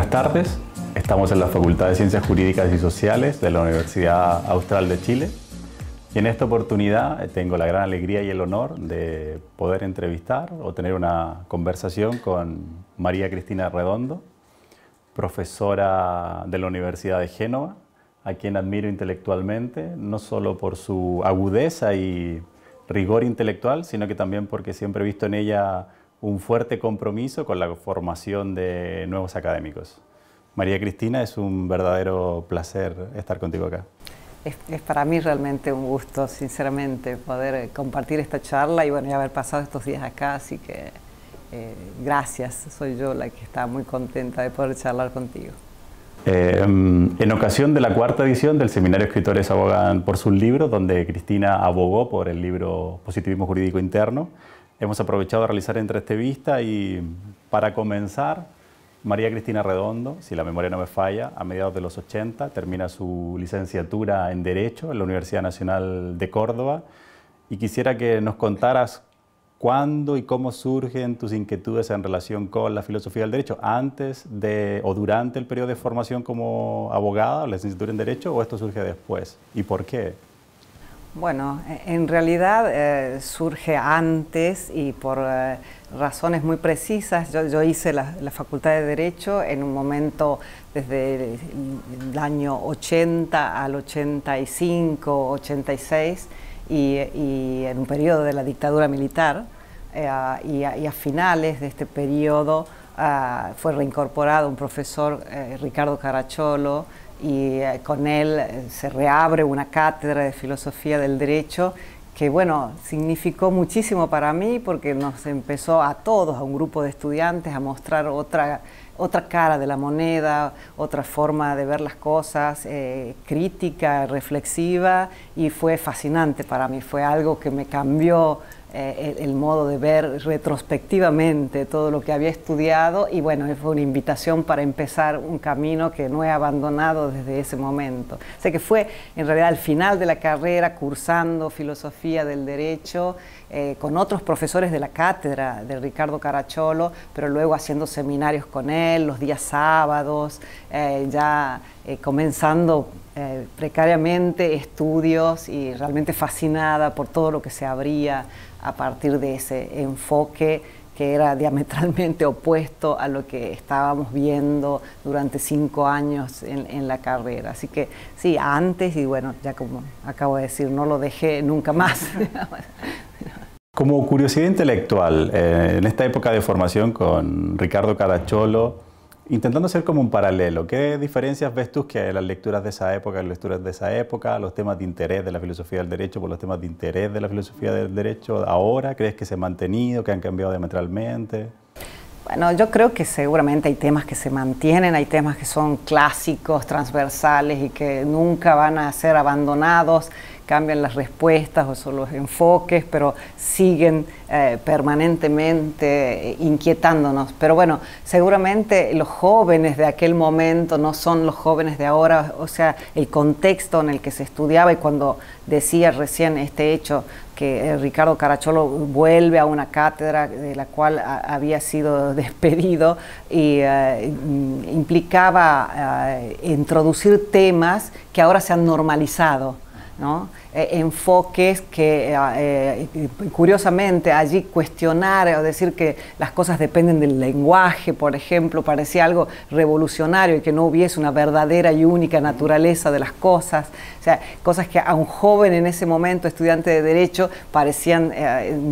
Buenas tardes, estamos en la Facultad de Ciencias Jurídicas y Sociales de la Universidad Austral de Chile y en esta oportunidad tengo la gran alegría y el honor de poder entrevistar o tener una conversación con María Cristina Redondo, profesora de la Universidad de Génova, a quien admiro intelectualmente, no solo por su agudeza y rigor intelectual, sino que también porque siempre he visto en ella un fuerte compromiso con la formación de nuevos académicos. María Cristina, es un verdadero placer estar contigo acá. Es para mí realmente un gusto, sinceramente, poder compartir esta charla y bueno, y haber pasado estos días acá, así que gracias, soy yo la que está muy contenta de poder charlar contigo. En ocasión de la cuarta edición del Seminario Escritores Abogan por sus libros, donde Cristina abogó por el libro Positivismo Jurídico Interno, hemos aprovechado de realizar entrevista y para comenzar, María Cristina Redondo, si la memoria no me falla, a mediados de los 80 termina su licenciatura en Derecho en la Universidad Nacional de Córdoba y quisiera que nos contaras cuándo y cómo surgen tus inquietudes en relación con la filosofía del derecho, antes de o durante el periodo de formación como abogada o la licenciatura en Derecho, o esto surge después, ¿y por qué? Bueno, en realidad surge antes y por razones muy precisas. Yo hice la Facultad de Derecho en un momento desde el año 80 al 85, 86 y en un periodo de la dictadura militar y a finales de este periodo fue reincorporado un profesor, Ricardo Caracciolo, y con él se reabre una cátedra de filosofía del derecho que, bueno, significó muchísimo para mí porque nos empezó a todos, a un grupo de estudiantes, a mostrar otra cara de la moneda, otra forma de ver las cosas, crítica, reflexiva, y fue fascinante para mí, fue algo que me cambió el modo de ver retrospectivamente todo lo que había estudiado y bueno, fue una invitación para empezar un camino que no he abandonado desde ese momento. O sea que fue en realidad al final de la carrera cursando filosofía del derecho con otros profesores de la cátedra de Ricardo Caracciolo, pero luego haciendo seminarios con él los días sábados, comenzando precariamente estudios y realmente fascinada por todo lo que se abría a partir de ese enfoque que era diametralmente opuesto a lo que estábamos viendo durante 5 años en la carrera. Así que sí, antes y bueno, ya como acabo de decir, no lo dejé nunca más. Como curiosidad intelectual, en esta época de formación con Ricardo Caracciolo, intentando hacer como un paralelo, ¿qué diferencias ves tú que las lecturas de esa época, las lecturas de esa época, los temas de interés de la filosofía del derecho por los temas de interés de la filosofía del derecho ahora? ¿Crees que se han mantenido, que han cambiado diametralmente? Bueno, yo creo que seguramente hay temas que se mantienen, hay temas que son clásicos, transversales y que nunca van a ser abandonados, cambian las respuestas o los enfoques, pero siguen permanentemente inquietándonos. Pero bueno, seguramente los jóvenes de aquel momento no son los jóvenes de ahora, o sea, el contexto en el que se estudiaba y cuando decía recién este hecho que Ricardo Caracciolo vuelve a una cátedra de la cual había sido despedido y implicaba introducir temas que ahora se han normalizado, ¿no? Enfoques que curiosamente allí cuestionar o decir que las cosas dependen del lenguaje, por ejemplo, parecía algo revolucionario y que no hubiese una verdadera y única naturaleza de las cosas, o sea, cosas que a un joven en ese momento, estudiante de Derecho, parecían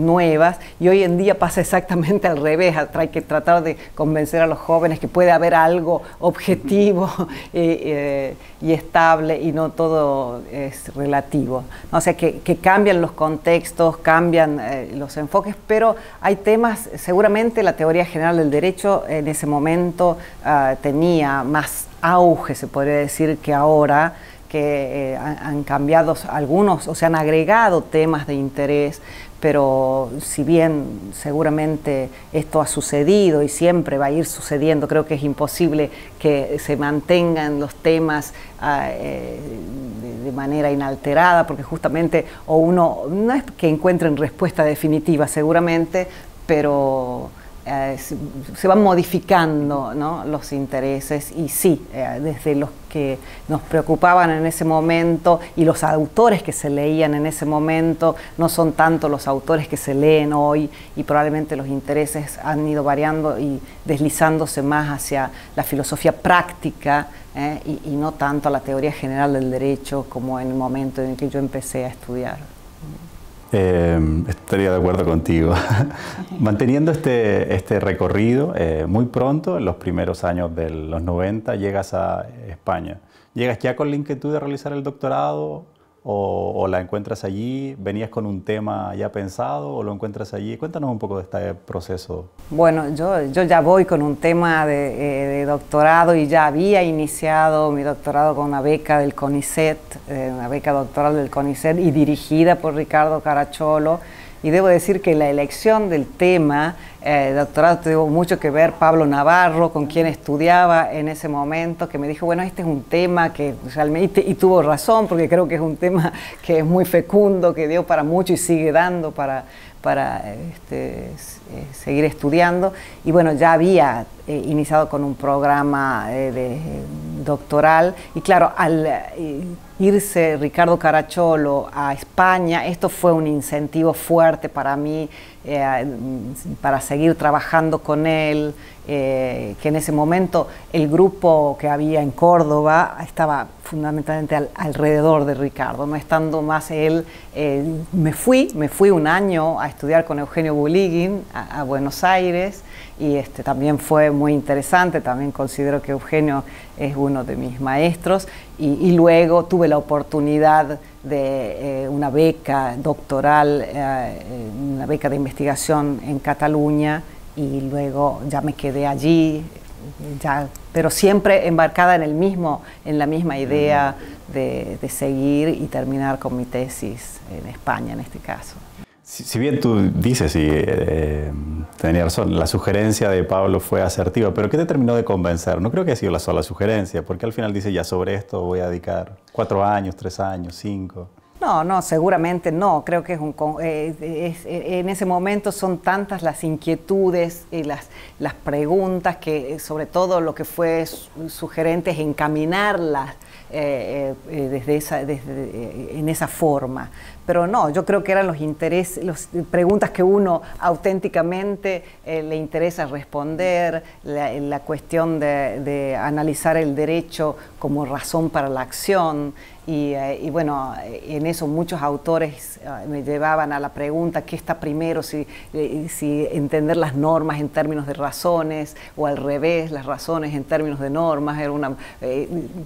nuevas y hoy en día pasa exactamente al revés, hay que tratar de convencer a los jóvenes que puede haber algo objetivo y estable y no todo es relativo. O sea, que cambian los contextos, cambian los enfoques, pero hay temas, seguramente la teoría general del derecho en ese momento tenía más auge, se podría decir, que ahora, que han cambiado algunos, o se han agregado temas de interés, pero si bien seguramente esto ha sucedido y siempre va a ir sucediendo, creo que es imposible que se mantengan los temas de manera inalterada, porque justamente o uno no es que encuentren respuesta definitiva seguramente, pero se van modificando, ¿no?, los intereses, y sí, desde los que nos preocupaban en ese momento y los autores que se leían en ese momento no son tanto los autores que se leen hoy, y probablemente los intereses han ido variando y deslizándose más hacia la filosofía práctica, y no tanto a la teoría general del derecho como en el momento en el que yo empecé a estudiar. Estaría de acuerdo contigo. Manteniendo este recorrido, muy pronto, en los primeros años de los 90, llegas a España. ¿Llegas ya con la inquietud de realizar el doctorado o la encuentras allí? ¿Venías con un tema ya pensado o lo encuentras allí? Cuéntanos un poco de este proceso. Bueno, yo ya voy con un tema de doctorado, y ya había iniciado mi doctorado con una beca del CONICET, una beca doctoral del CONICET y dirigida por Ricardo Caracciolo. Y debo decir que la elección del tema doctorado tuvo mucho que ver Pablo Navarro, con quien estudiaba en ese momento, que me dijo, bueno, este es un tema que realmente, y tuvo razón, porque creo que es un tema que es muy fecundo, que dio para mucho y sigue dando para seguir estudiando. Y bueno, ya había iniciado con un programa doctoral, y claro, al irse Ricardo Caracciolo a España, esto fue un incentivo fuerte para mí, para seguir trabajando con él, que en ese momento el grupo que había en Córdoba estaba fundamentalmente alrededor de Ricardo, no estando más él. Me fui un año a estudiar con Eugenio Buliguin a Buenos Aires, y también fue muy interesante. También considero que Eugenio es uno de mis maestros, y luego tuve la oportunidad de una beca doctoral, una beca de investigación en Cataluña, y luego ya me quedé allí, pero siempre embarcada en la misma idea de seguir y terminar con mi tesis en España, en este caso. Si bien tú dices, y tenía razón, la sugerencia de Pablo fue asertiva, pero ¿qué te terminó de convencer? No creo que haya sido la sola sugerencia, porque al final dice, ya sobre esto voy a dedicar 4 años, 3 años, 5... No, seguramente no. Creo que en ese momento son tantas las inquietudes y las preguntas, que sobre todo lo que fue sugerente es encaminarlas en esa forma. Pero no, yo creo que eran los intereses, las preguntas que uno auténticamente le interesa responder, la cuestión de analizar el derecho como razón para la acción. Y bueno, en eso muchos autores me llevaban a la pregunta, ¿qué está primero? Si entender las normas en términos de razones, o al revés, las razones en términos de normas. Eran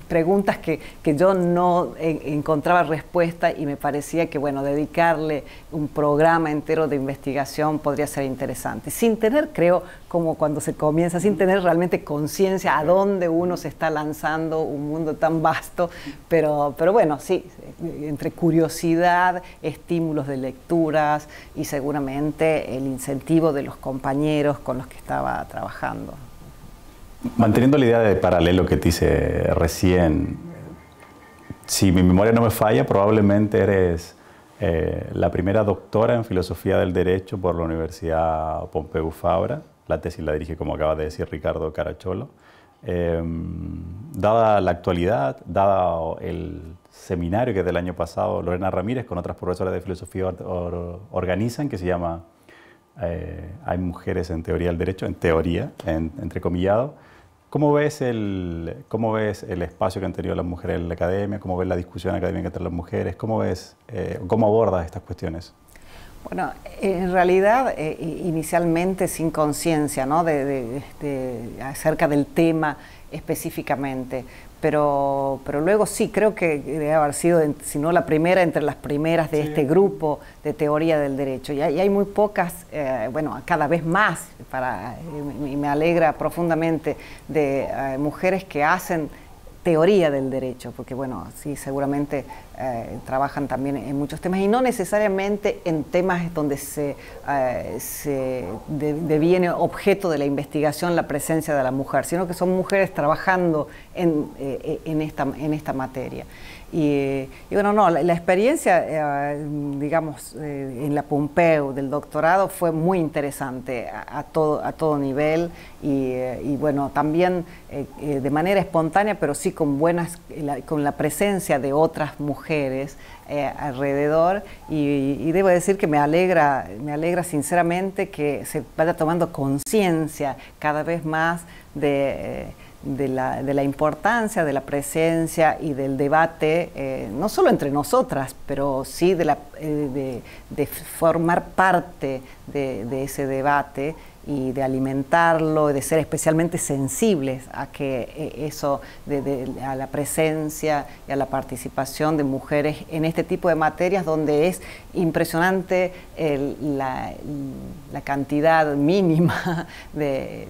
preguntas que yo no encontraba respuesta, y me parecía que, bueno, dedicarle un programa entero de investigación podría ser interesante. Sin tener, creo, como cuando se comienza, sin tener realmente conciencia a dónde uno se está lanzando, un mundo tan vasto, pero bueno, sí, entre curiosidad, estímulos de lecturas y seguramente el incentivo de los compañeros con los que estaba trabajando. Manteniendo la idea de paralelo que te hice recién, si mi memoria no me falla, probablemente eres la primera doctora en Filosofía del Derecho por la Universidad Pompeu Fabra. La tesis la dirige, como acaba de decir, Ricardo Caracciolo. Dada la actualidad, dado el seminario que del año pasado Lorena Ramírez con otras profesoras de filosofía organizan, que se llama Hay mujeres en teoría del derecho, en teoría, entrecomillado. ¿Cómo ves el espacio que han tenido las mujeres en la academia? ¿Cómo ves la discusión académica entre las mujeres? ¿Cómo abordas estas cuestiones? Bueno, en realidad, inicialmente sin conciencia, ¿no?, acerca del tema específicamente, pero luego sí, creo que debe haber sido, si no la primera, entre las primeras de este grupo de teoría del derecho. Y hay muy pocas, bueno, cada vez más, y me alegra profundamente, de mujeres que hacen teoría del derecho, porque bueno, sí, seguramente trabajan también en muchos temas y no necesariamente en temas donde deviene objeto de la investigación la presencia de la mujer, sino que son mujeres trabajando en esta materia. Y bueno, no, la experiencia, digamos, en la Pompeu del doctorado fue muy interesante a todo nivel y bueno, también de manera espontánea, pero sí con la presencia de otras mujeres alrededor y debo decir que me alegra sinceramente que se vaya tomando conciencia cada vez más de la importancia de la presencia y del debate, no solo entre nosotras, pero sí de formar parte de ese debate y de alimentarlo, de ser especialmente sensibles a que a la presencia y a la participación de mujeres en este tipo de materias donde es impresionante la cantidad mínima de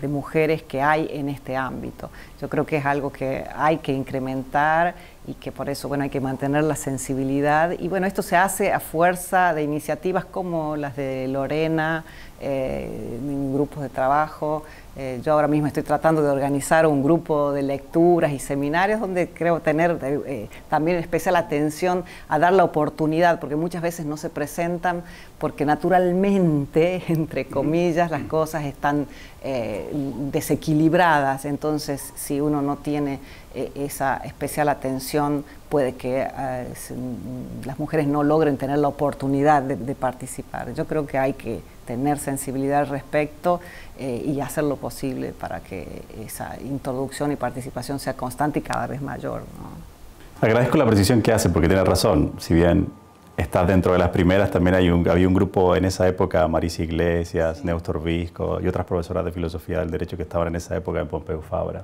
mujeres que hay en este ámbito. Yo creo que es algo que hay que incrementar y que por eso, bueno, hay que mantener la sensibilidad. Y bueno, esto se hace a fuerza de iniciativas como las de Lorena, en grupos de trabajo. Yo ahora mismo estoy tratando de organizar un grupo de lecturas y seminarios donde creo tener también especial atención a dar la oportunidad, porque muchas veces no se presentan porque naturalmente, entre comillas, las cosas están desequilibradas. Entonces, si uno no tiene esa especial atención, puede que las mujeres no logren tener la oportunidad de participar. Yo creo que hay que tener sensibilidad al respecto y hacer lo posible para que esa introducción y participación sea constante y cada vez mayor, ¿no? Agradezco la precisión que hace porque tiene razón. Si bien estás dentro de las primeras, también había un grupo en esa época, Marisa Iglesias, sí, Néstor Visco y otras profesoras de filosofía del derecho que estaban en esa época en Pompeu Fabra.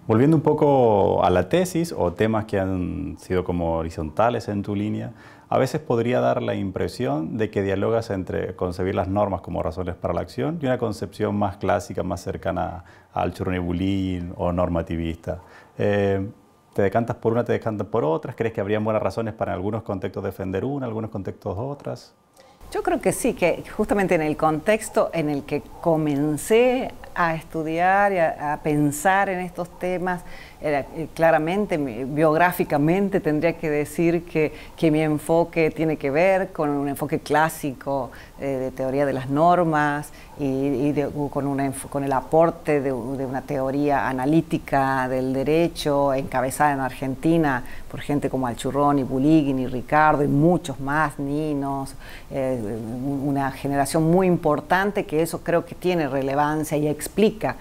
Volviendo un poco a la tesis o temas que han sido como horizontales en tu línea, a veces podría dar la impresión de que dialogas entre concebir las normas como razones para la acción y una concepción más clásica, más cercana al churroni-bulín o normativista. ¿Te decantas por una, te decantas por otras? ¿Crees que habrían buenas razones para en algunos contextos defender una, en algunos contextos otras? Yo creo que sí, que justamente en el contexto en el que comencé a estudiar y a pensar en estos temas, claramente, biográficamente tendría que decir que mi enfoque tiene que ver con un enfoque clásico de teoría de las normas y con el aporte de una teoría analítica del derecho encabezada en Argentina por gente como Alchurrón y Buligin y Ricardo y muchos más, Ninos, una generación muy importante que eso creo que tiene relevancia y explica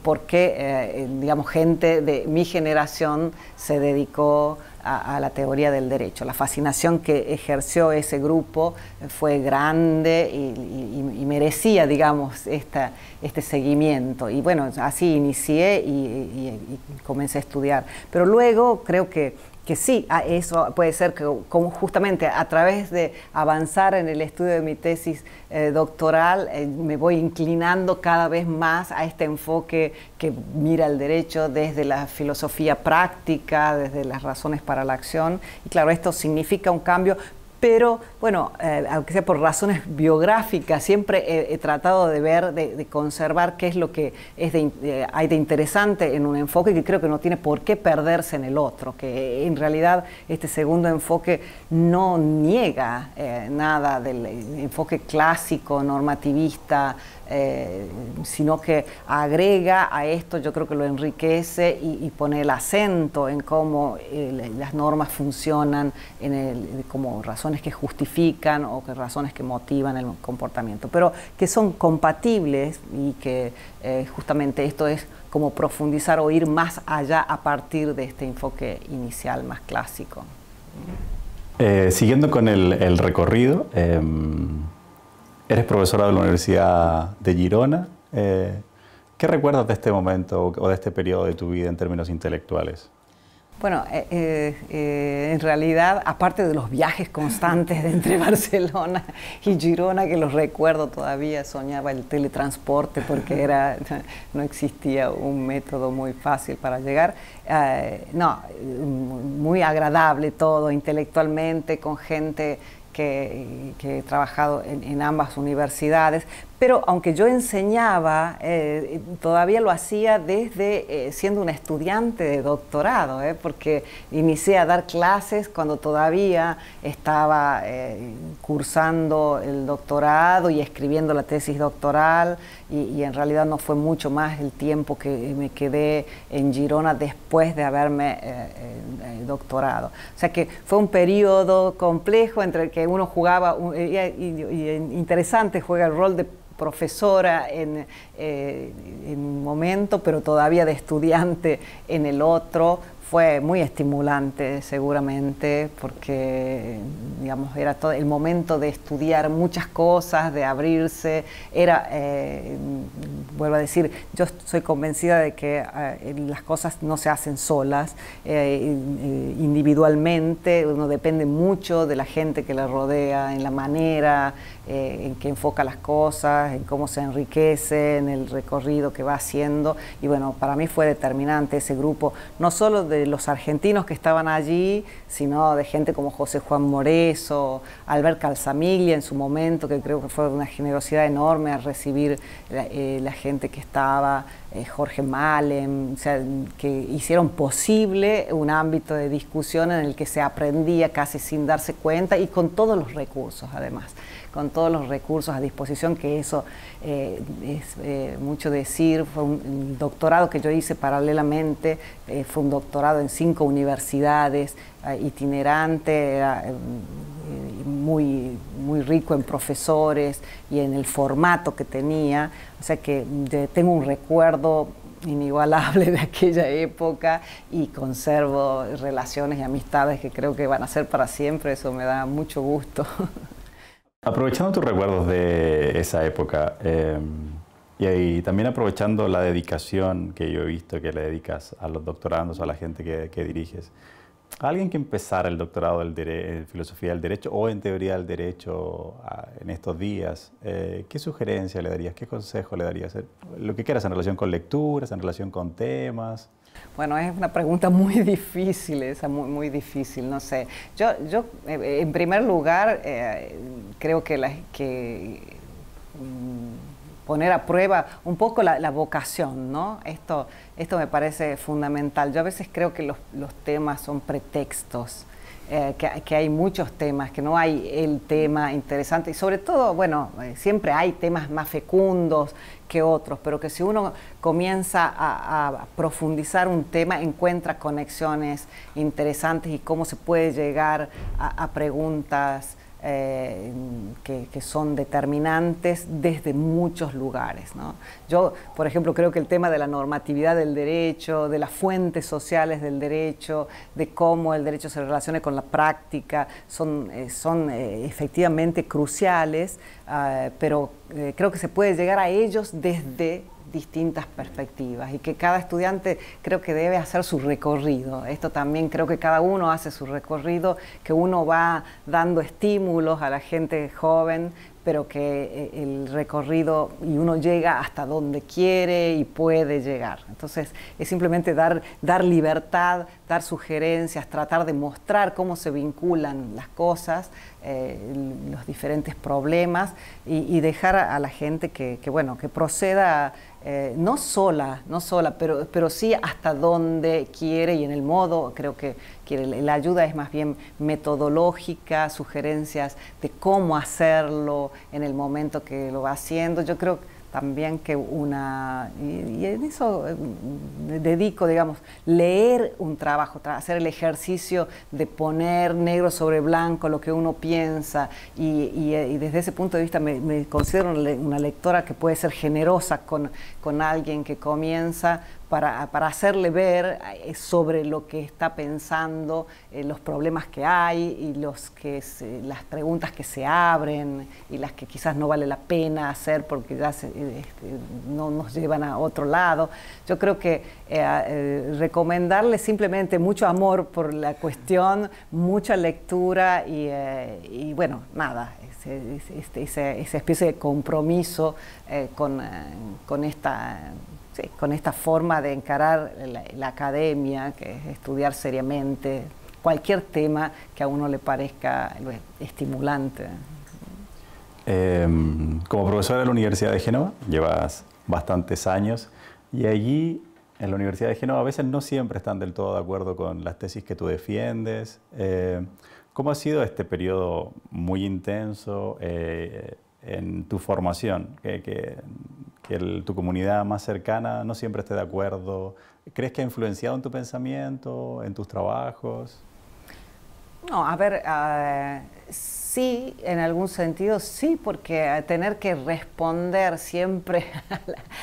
por qué, digamos, gente de mi generación se dedicó a la teoría del derecho. La fascinación que ejerció ese grupo fue grande y merecía, digamos, este seguimiento. Y bueno, así inicié y comencé a estudiar. Pero luego creo que sí, eso puede ser que como justamente a través de avanzar en el estudio de mi tesis doctoral me voy inclinando cada vez más a este enfoque que mira el derecho desde la filosofía práctica, desde las razones para la acción. Y claro, esto significa un cambio. Pero, bueno, aunque sea por razones biográficas, siempre he tratado de ver, de conservar qué es lo que hay de interesante en un enfoque que creo que no tiene por qué perderse en el otro, que en realidad este segundo enfoque no niega nada del enfoque clásico, normativista, sino que agrega a esto, yo creo que lo enriquece y pone el acento en cómo las normas funcionan, como razones que justifican o que razones que motivan el comportamiento, pero que son compatibles y que justamente esto es como profundizar o ir más allá a partir de este enfoque inicial más clásico. Siguiendo con el recorrido, eres profesora de la Universidad de Girona. ¿Qué recuerdas de este momento o de este periodo de tu vida en términos intelectuales? Bueno, en realidad, aparte de los viajes constantes de entre Barcelona y Girona, que los recuerdo todavía, soñaba el teletransporte porque no existía un método muy fácil para llegar. No, muy agradable todo, intelectualmente, con gente que he trabajado en ambas universidades, pero aunque yo enseñaba, todavía lo hacía desde siendo una estudiante de doctorado, porque inicié a dar clases cuando todavía estaba cursando el doctorado y escribiendo la tesis doctoral, y en realidad no fue mucho más el tiempo que me quedé en Girona después de haberme doctorado. O sea que fue un periodo complejo entre el que uno jugaba, y interesante, juega el rol de profesora en un momento, pero todavía de estudiante en el otro. Fue muy estimulante seguramente porque, digamos, era todo el momento de estudiar muchas cosas, de abrirse. Vuelvo a decir, yo soy convencida de que las cosas no se hacen solas, individualmente. Uno depende mucho de la gente que le rodea, en la manera en que enfoca las cosas, en cómo se enriquece, en el recorrido que va haciendo. Y bueno, para mí fue determinante ese grupo, no solo de los argentinos que estaban allí, sino de gente como José Juan Moreso, Albert Calzamiglia en su momento, que creo que fue de una generosidad enorme al recibir la gente que estaba, Jorge Malem, o sea, que hicieron posible un ámbito de discusión en el que se aprendía casi sin darse cuenta y con todos los recursos además, con todos los recursos a disposición, que eso es mucho decir. Fue el doctorado que yo hice paralelamente, fue un doctorado en 5 universidades, itinerante, era muy rico en profesores y en el formato que tenía. O sea que tengo un recuerdo inigualable de aquella época y conservo relaciones y amistades que creo que van a ser para siempre. Eso me da mucho gusto. Aprovechando tus recuerdos de esa época y también aprovechando la dedicación que yo he visto que le dedicas a los doctorandos, a la gente que diriges, a alguien que empezara el doctorado en filosofía del derecho o en teoría del derecho en estos días, ¿qué sugerencia le darías? ¿Qué consejo le darías? Lo que quieras en relación con lecturas, en relación con temas. Bueno, es una pregunta muy difícil, esa muy difícil, no sé. Yo en primer lugar, creo que poner a prueba un poco la vocación, ¿no? Esto me parece fundamental. Yo a veces creo que los temas son pretextos, que hay muchos temas, que no hay el tema interesante, y sobre todo, bueno, siempre hay temas más fecundos que otros, pero que si uno comienza a profundizar un tema, encuentra conexiones interesantes y cómo se puede llegar a preguntas que son determinantes desde muchos lugares, ¿no? Yo, por ejemplo, creo que el tema de la normatividad del derecho, de las fuentes sociales del derecho, de cómo el derecho se relaciona con la práctica, son efectivamente cruciales, pero creo que se puede llegar a ellos desde distintas perspectivas y que cada estudiante creo que debe hacer su recorrido. Esto también creo que cada uno hace su recorrido, que uno va dando estímulos a la gente joven, pero que el recorrido y uno llega hasta donde quiere y puede llegar. Entonces es simplemente dar libertad, dar sugerencias, tratar de mostrar cómo se vinculan las cosas, los diferentes problemas y dejar a la gente que proceda no sola, pero sí hasta donde quiere y en el modo. Creo que la ayuda es más bien metodológica, sugerencias de cómo hacerlo en el momento que lo va haciendo. Yo creo también que y en eso dedico, digamos, leer un trabajo, hacer el ejercicio de poner negro sobre blanco lo que uno piensa y desde ese punto de vista me considero una lectora que puede ser generosa con alguien que comienza, para hacerle ver sobre lo que está pensando, los problemas que hay y las preguntas que se abren y las que quizás no vale la pena hacer porque ya no nos llevan a otro lado. Yo creo que recomendarle simplemente mucho amor por la cuestión, mucha lectura y bueno, nada, esa especie de compromiso con esta forma de encarar la academia, que es estudiar seriamente cualquier tema que a uno le parezca estimulante. Como profesora de la Universidad de Génova, llevas bastantes años y allí en la Universidad de Génova a veces no siempre están del todo de acuerdo con las tesis que tú defiendes. ¿Cómo ha sido este periodo muy intenso en tu formación? Que tu comunidad más cercana no siempre esté de acuerdo. ¿Crees que ha influenciado en tu pensamiento, en tus trabajos? No, a ver, sí, en algún sentido sí, porque tener que responder siempre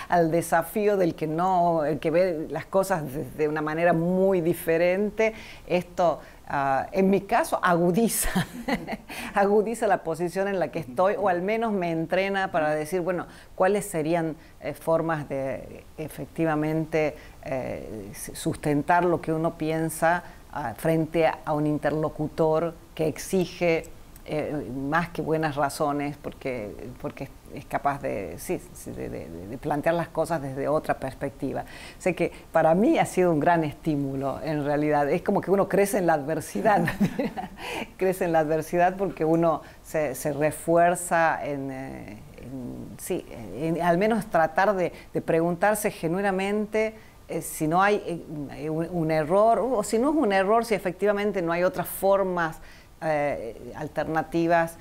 al desafío del que el que ve las cosas de una manera muy diferente, esto en mi caso agudiza la posición en la que estoy, o al menos me entrena para decir, bueno, cuáles serían formas de efectivamente sustentar lo que uno piensa frente a un interlocutor que exige más que buenas razones, porque es capaz de plantear las cosas desde otra perspectiva. O sea que para mí ha sido un gran estímulo, en realidad. Es como que uno crece en la adversidad, crece en la adversidad porque uno se refuerza al menos tratar de preguntarse genuinamente si no hay un error, o si no es un error, si efectivamente no hay otras formas alternativas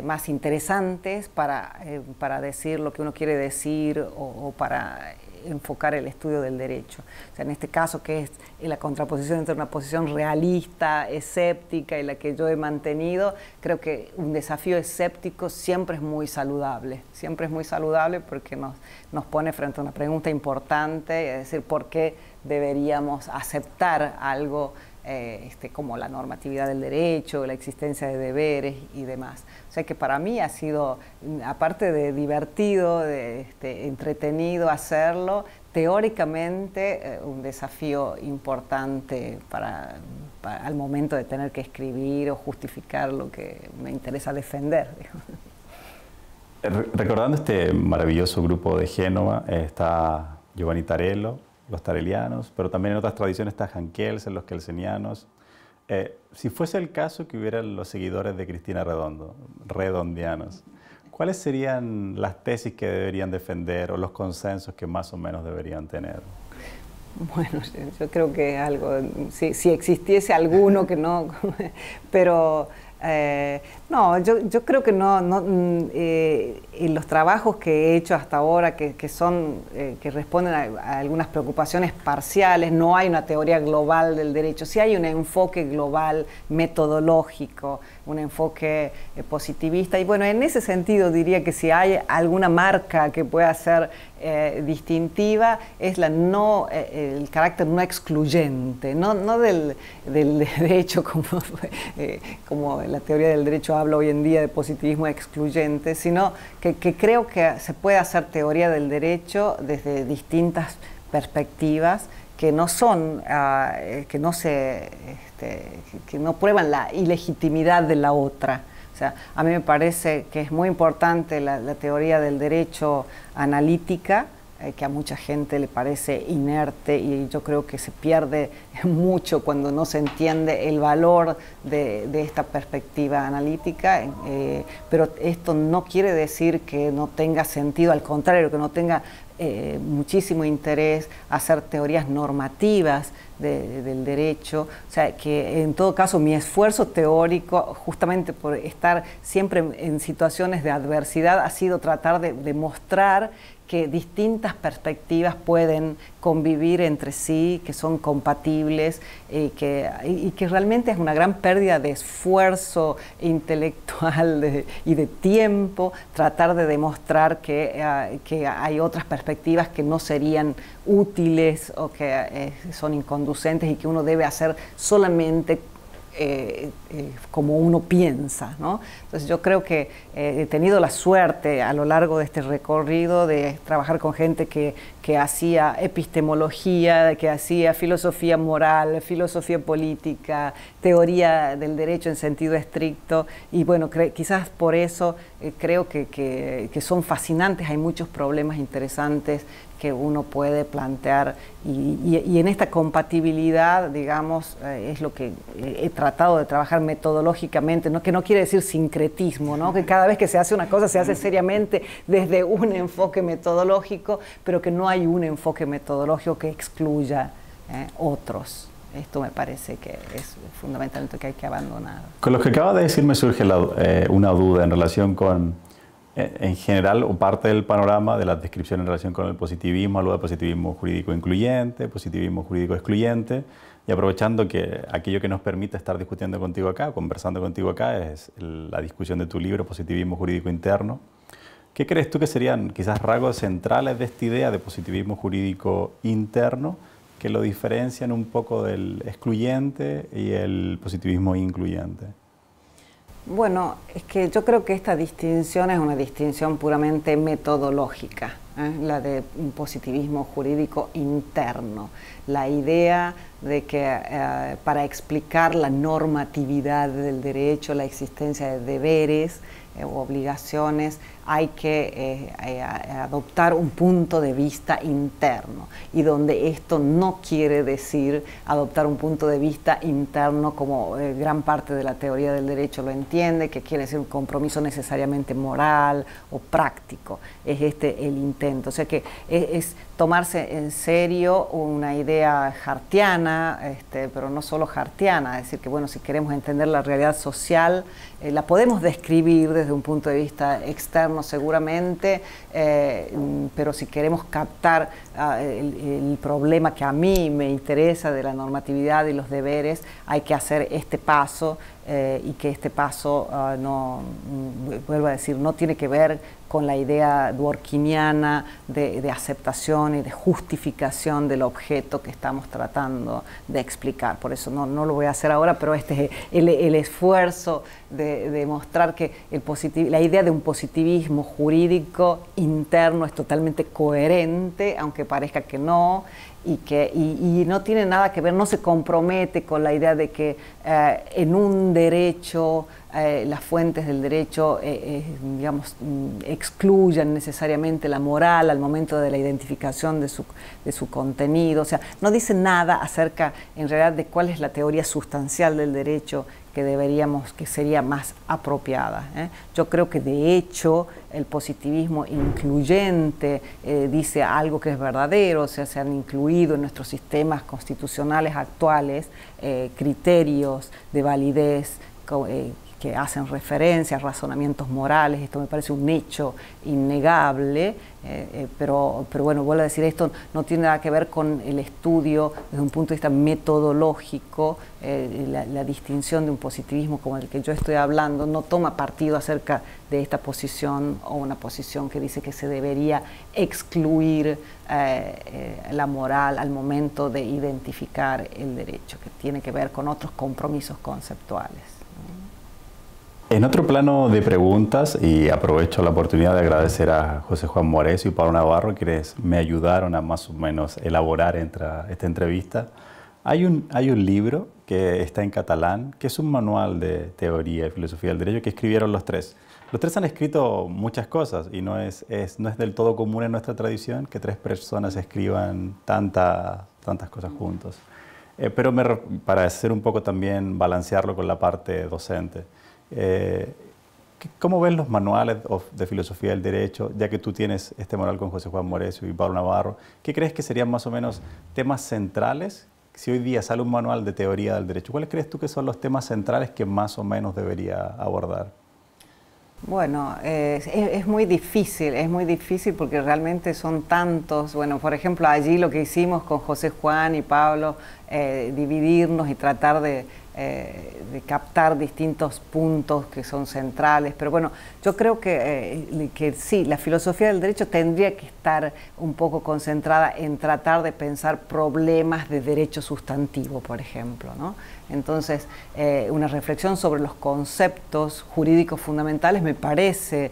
más interesantes para decir lo que uno quiere decir o para enfocar el estudio del derecho. O sea, en este caso, que es la contraposición entre una posición realista, escéptica y la que yo he mantenido, creo que un desafío escéptico siempre es muy saludable porque nos pone frente a una pregunta importante, es decir, ¿por qué deberíamos aceptar algo como la normatividad del derecho, la existencia de deberes y demás? O sea que para mí ha sido, aparte de divertido, de entretenido hacerlo, teóricamente un desafío importante al momento de tener que escribir o justificar lo que me interesa defender. Recordando este maravilloso grupo de Génova, está Giovanni Tarello, los tarelianos, pero también en otras tradiciones está Hans Kelsen, los kelsenianos. Si fuese el caso que hubieran los seguidores de Cristina redondianos, ¿cuáles serían las tesis que deberían defender o los consensos que más o menos deberían tener? Bueno, yo creo que algo, si existiese alguno que no, pero no, yo creo que en los trabajos que he hecho hasta ahora, que responden a algunas preocupaciones parciales, no hay una teoría global del derecho, sí hay un enfoque global metodológico, un enfoque positivista, y bueno, en ese sentido diría que si hay alguna marca que pueda ser distintiva, es el carácter no excluyente, no del derecho como la teoría del derecho habla hoy en día de positivismo excluyente, sino que creo que se puede hacer teoría del derecho desde distintas perspectivas que no son, que no prueban la ilegitimidad de la otra. O sea, a mí me parece que es muy importante la teoría del derecho analítica, que a mucha gente le parece inerte, y yo creo que se pierde mucho cuando no se entiende el valor de esta perspectiva analítica, pero esto no quiere decir que no tenga sentido, al contrario, que no tenga muchísimo interés hacer teorías normativas del derecho. O sea, que en todo caso mi esfuerzo teórico, justamente por estar siempre en situaciones de adversidad, ha sido tratar de mostrar que distintas perspectivas pueden convivir entre sí, que son compatibles y que realmente es una gran pérdida de esfuerzo intelectual y de tiempo tratar de demostrar que hay otras perspectivas que no serían útiles o que son inconducentes y que uno debe hacer solamente como uno piensa, ¿no? Entonces yo creo que he tenido la suerte a lo largo de este recorrido de trabajar con gente que hacía epistemología, que hacía filosofía moral, filosofía política, teoría del derecho en sentido estricto, y bueno, quizás por eso creo que son fascinantes, hay muchos problemas interesantes que uno puede plantear y en esta compatibilidad, digamos, es lo que he tratado de trabajar metodológicamente, ¿no? Que no quiere decir sincretismo, ¿no? Que cada vez que se hace una cosa se hace seriamente desde un enfoque metodológico, pero que no hay un enfoque metodológico que excluya otros. Esto me parece que es fundamentalmente que hay que abandonar. Con lo que acaba de decir me surge una duda en relación con, en general, o parte del panorama de la descripción en relación con el positivismo, hablo de positivismo jurídico incluyente, positivismo jurídico excluyente, y aprovechando que aquello que nos permite estar discutiendo contigo acá, conversando contigo acá, es la discusión de tu libro, Positivismo Jurídico Interno. ¿Qué crees tú que serían quizás rasgos centrales de esta idea de positivismo jurídico interno que lo diferencian un poco del excluyente y el positivismo incluyente? Bueno, es que yo creo que esta distinción es una distinción puramente metodológica, la de un positivismo jurídico interno. La idea de que para explicar la normatividad del derecho, la existencia de deberes u obligaciones, hay que adoptar un punto de vista interno, y donde esto no quiere decir adoptar un punto de vista interno como gran parte de la teoría del derecho lo entiende, que quiere decir un compromiso necesariamente moral o práctico. Es este el intento, o sea que es tomarse en serio una idea hartiana, pero no solo hartiana, es decir que bueno, si queremos entender la realidad social, la podemos describir desde un punto de vista externo seguramente, pero si queremos captar el problema que a mí me interesa de la normatividad y los deberes, hay que hacer este paso, y que este paso no, vuelvo a decir, no tiene que ver con la idea dworkiniana de aceptación y de justificación del objeto que estamos tratando de explicar. Por eso no lo voy a hacer ahora, pero este es el esfuerzo de mostrar que la idea de un positivismo jurídico interno es totalmente coherente, aunque parezca que no, y no tiene nada que ver, no se compromete con la idea de que en un derecho las fuentes del derecho digamos, excluyan necesariamente la moral al momento de la identificación de su contenido. O sea, no dice nada acerca en realidad de cuál es la teoría sustancial del derecho que sería más apropiada. Yo creo que de hecho el positivismo incluyente dice algo que es verdadero, o sea, se han incluido en nuestros sistemas constitucionales actuales criterios de validez que hacen referencia a razonamientos morales. Esto me parece un hecho innegable, pero bueno, vuelvo a decir, esto no tiene nada que ver con el estudio desde un punto de vista metodológico. La distinción de un positivismo como el que yo estoy hablando no toma partido acerca de esta posición o una posición que dice que se debería excluir la moral al momento de identificar el derecho, que tiene que ver con otros compromisos conceptuales. En otro plano de preguntas, y aprovecho la oportunidad de agradecer a José Juan Moresio y Pablo Navarro, quienes me ayudaron a más o menos elaborar esta entrevista. Hay un libro que está en catalán, que es un manual de teoría y filosofía del derecho que escribieron los tres. Los tres han escrito muchas cosas y no es del todo común en nuestra tradición que tres personas escriban tantas cosas juntos. Pero para hacer un poco también, balancearlo con la parte docente. ¿Cómo ven los manuales de filosofía del derecho, ya que tú tienes este manual con José Juan Moresio y Pablo Navarro? ¿Qué crees que serían más o menos temas centrales? Si hoy día sale un manual de teoría del derecho, ¿cuáles crees tú que son los temas centrales que más o menos debería abordar? Bueno, es muy difícil porque realmente son tantos. Bueno, por ejemplo, allí lo que hicimos con José Juan y Pablo, dividirnos y tratar de captar distintos puntos que son centrales. Pero bueno, yo creo que sí, la filosofía del derecho tendría que estar un poco concentrada en tratar de pensar problemas de derecho sustantivo, por ejemplo, ¿no? Entonces, una reflexión sobre los conceptos jurídicos fundamentales me parece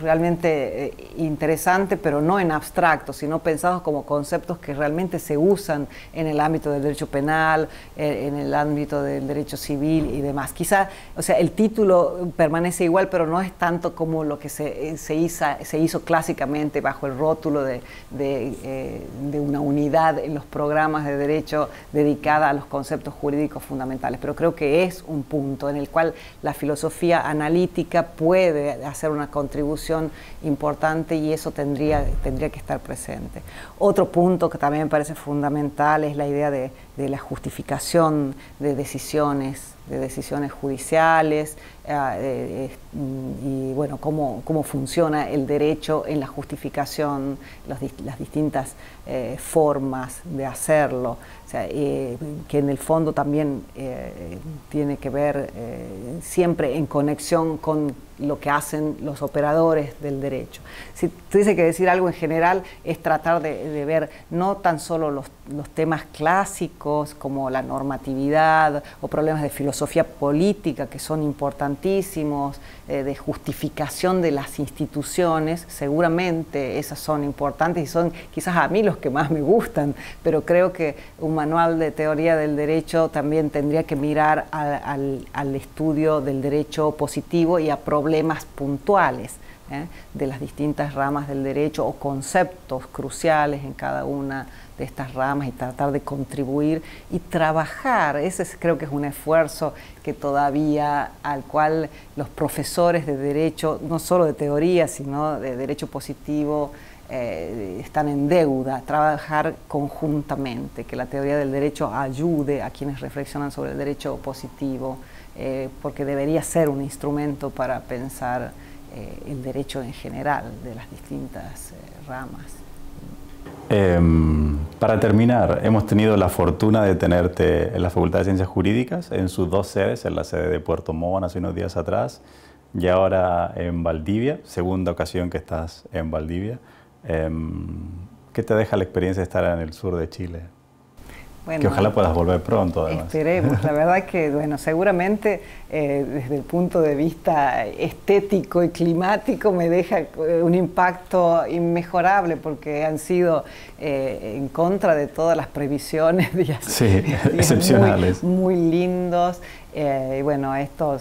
realmente interesante, pero no en abstracto, sino pensados como conceptos que realmente se usan en el ámbito del derecho penal, en el ámbito del derecho civil y demás. Quizá, o sea, el título permanece igual, pero no es tanto como lo que se hizo clásicamente bajo el rótulo de una unidad en los programas de derecho dedicada a los conceptos jurídicos fundamentales, pero creo que es un punto en el cual la filosofía analítica puede hacer una contribución importante y eso tendría que estar presente. Otro punto que también me parece fundamental es la idea de la justificación de decisiones judiciales y bueno, cómo funciona el derecho en la justificación, las distintas formas de hacerlo, o sea, que en el fondo también tiene que ver siempre en conexión con lo que hacen los operadores del derecho. Si tuviese que decir algo en general, es tratar de ver no tan solo los temas clásicos como la normatividad o problemas de filosofía política que son importantísimos, de justificación de las instituciones, seguramente esas son importantes y son quizás a mí los que más me gustan, pero creo que un manual de teoría del derecho también tendría que mirar al estudio del derecho positivo y a problemas puntuales de las distintas ramas del derecho o conceptos cruciales en cada una de estas ramas y tratar de contribuir y trabajar. Ese creo que es un esfuerzo que todavía al cual los profesores de derecho, no solo de teoría, sino de derecho positivo, están en deuda, trabajar conjuntamente, que la teoría del derecho ayude a quienes reflexionan sobre el derecho positivo, porque debería ser un instrumento para pensar el derecho en general de las distintas ramas. Para terminar, hemos tenido la fortuna de tenerte en la Facultad de Ciencias Jurídicas, en sus dos sedes, en la sede de Puerto Montt hace unos días atrás y ahora en Valdivia, segunda ocasión que estás en Valdivia. ¿Qué te deja la experiencia de estar en el sur de Chile? Bueno, que ojalá puedas volver pronto, además. Esperemos. La verdad que, bueno, seguramente desde el punto de vista estético y climático me deja un impacto inmejorable porque han sido en contra de todas las previsiones. Sí, excepcionales. Muy lindos. Y bueno, esto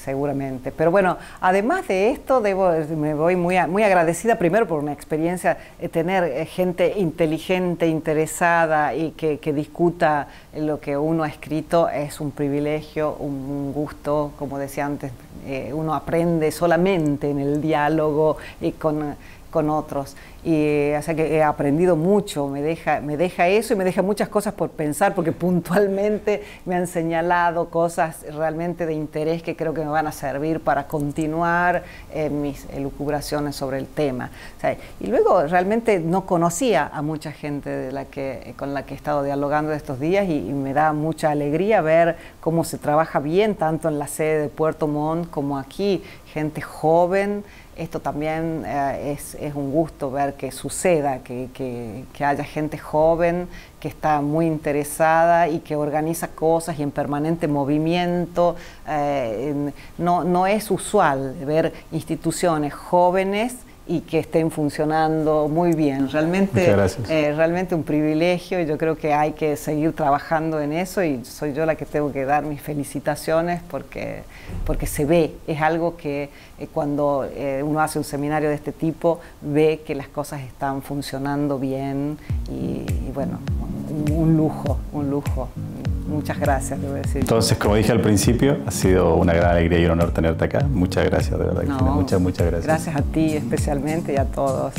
seguramente. Pero bueno, además de esto, me voy muy agradecida primero por una experiencia, tener gente inteligente, interesada y que discuta lo que uno ha escrito es un privilegio, un gusto, como decía antes, uno aprende solamente en el diálogo y con otros. Y o sea que he aprendido mucho, me deja eso y me deja muchas cosas por pensar porque puntualmente me han señalado cosas realmente de interés que creo que me van a servir para continuar mis elucubraciones sobre el tema. O sea, y luego realmente no conocía a mucha gente con la que he estado dialogando estos días y me da mucha alegría ver cómo se trabaja bien tanto en la sede de Puerto Montt como aquí, gente joven. Esto también es un gusto ver que suceda, que haya gente joven que está muy interesada y que organiza cosas y en permanente movimiento. No es usual ver instituciones jóvenes y que estén funcionando muy bien. Realmente un privilegio y yo creo que hay que seguir trabajando en eso y soy yo la que tengo que dar mis felicitaciones porque se ve, es algo que cuando uno hace un seminario de este tipo ve que las cosas están funcionando bien y bueno, un lujo. Muchas gracias, debo decir. Entonces, como dije al principio, ha sido una gran alegría y un honor tenerte acá. Muchas gracias, de verdad. No, muchas gracias. Gracias a ti especialmente y a todos.